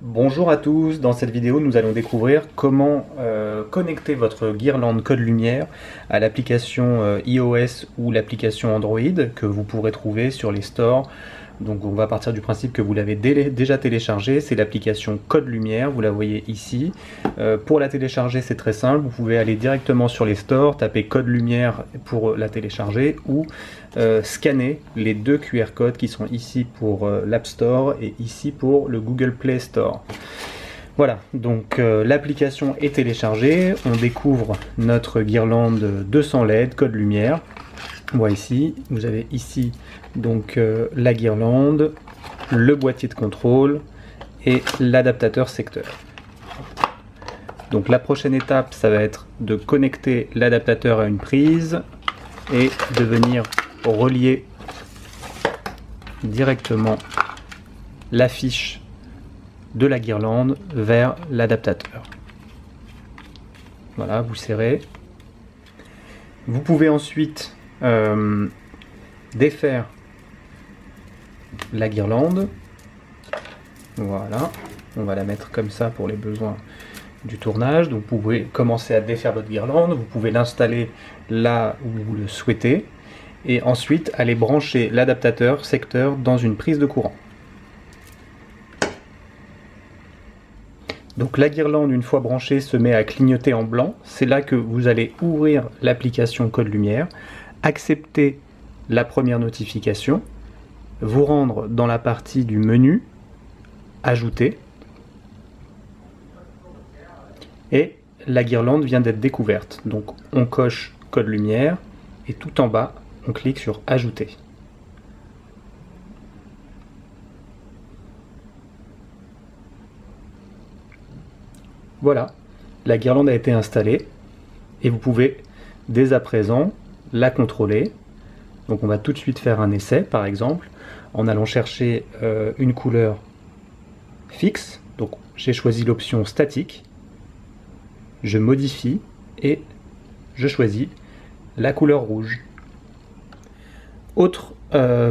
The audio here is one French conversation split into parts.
Bonjour à tous, dans cette vidéo nous allons découvrir comment connecter votre guirlande code lumière à l'application iOS ou l'application Android que vous pourrez trouver sur les stores. Donc on va partir du principe que vous l'avez déjà téléchargé, c'est l'application Code Lumière, vous la voyez ici. Pour la télécharger c'est très simple, vous pouvez aller directement sur les stores, taper Code Lumière pour la télécharger ou scanner les deux QR codes qui sont ici pour l'App Store et ici pour le Google Play Store. Voilà, donc l'application est téléchargée, on découvre notre guirlande 200 LED Code Lumière. Voilà ici, vous avez ici donc la guirlande, le boîtier de contrôle et l'adaptateur secteur. Donc la prochaine étape, ça va être de connecter l'adaptateur à une prise et de venir relier directement la fiche de la guirlande vers l'adaptateur. Voilà, vous serrez. Vous pouvez ensuite défaire la guirlande. Voilà, on va la mettre comme ça pour les besoins du tournage. Donc vous pouvez commencer à défaire votre guirlande, vous pouvez l'installer là où vous le souhaitez et ensuite aller brancher l'adaptateur secteur dans une prise de courant. Donc la guirlande, une fois branchée, se met à clignoter en blanc. C'est là que vous allez ouvrir l'application Code Lumière, accepter la première notification, vous rendre dans la partie du menu, ajouter, et la guirlande vient d'être découverte. Donc on coche Code Lumière et tout en bas, on clique sur Ajouter. Voilà, la guirlande a été installée et vous pouvez dès à présent la contrôler. Donc on va tout de suite faire un essai par exemple en allant chercher une couleur fixe. Donc j'ai choisi l'option statique, je modifie et je choisis la couleur rouge. Autre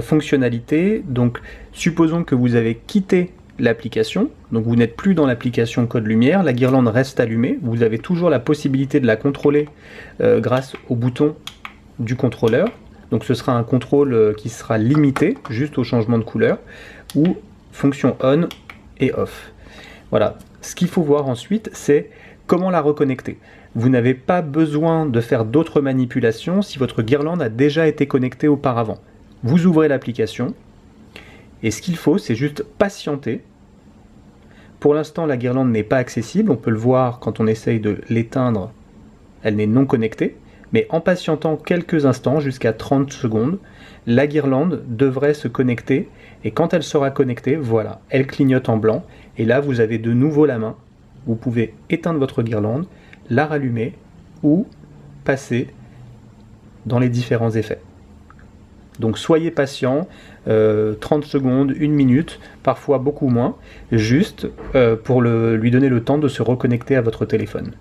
fonctionnalité, donc supposons que vous avez quitté l'application, donc vous n'êtes plus dans l'application Code Lumière, la guirlande reste allumée, vous avez toujours la possibilité de la contrôler grâce au bouton du contrôleur. Donc ce sera un contrôle qui sera limité juste au changement de couleur ou fonction on et off. Voilà, ce qu'il faut voir ensuite c'est comment la reconnecter. Vous n'avez pas besoin de faire d'autres manipulations si votre guirlande a déjà été connectée auparavant. Vous ouvrez l'application et ce qu'il faut c'est juste patienter. Pour l'instant la guirlande n'est pas accessible, on peut le voir quand on essaye de l'éteindre, elle n'est non connectée. Mais en patientant quelques instants, jusqu'à 30 secondes, la guirlande devrait se connecter et quand elle sera connectée, voilà, elle clignote en blanc et là vous avez de nouveau la main. Vous pouvez éteindre votre guirlande, la rallumer ou passer dans les différents effets. Donc soyez patient, 30 secondes, 1 minute, parfois beaucoup moins, juste pour lui donner le temps de se reconnecter à votre téléphone.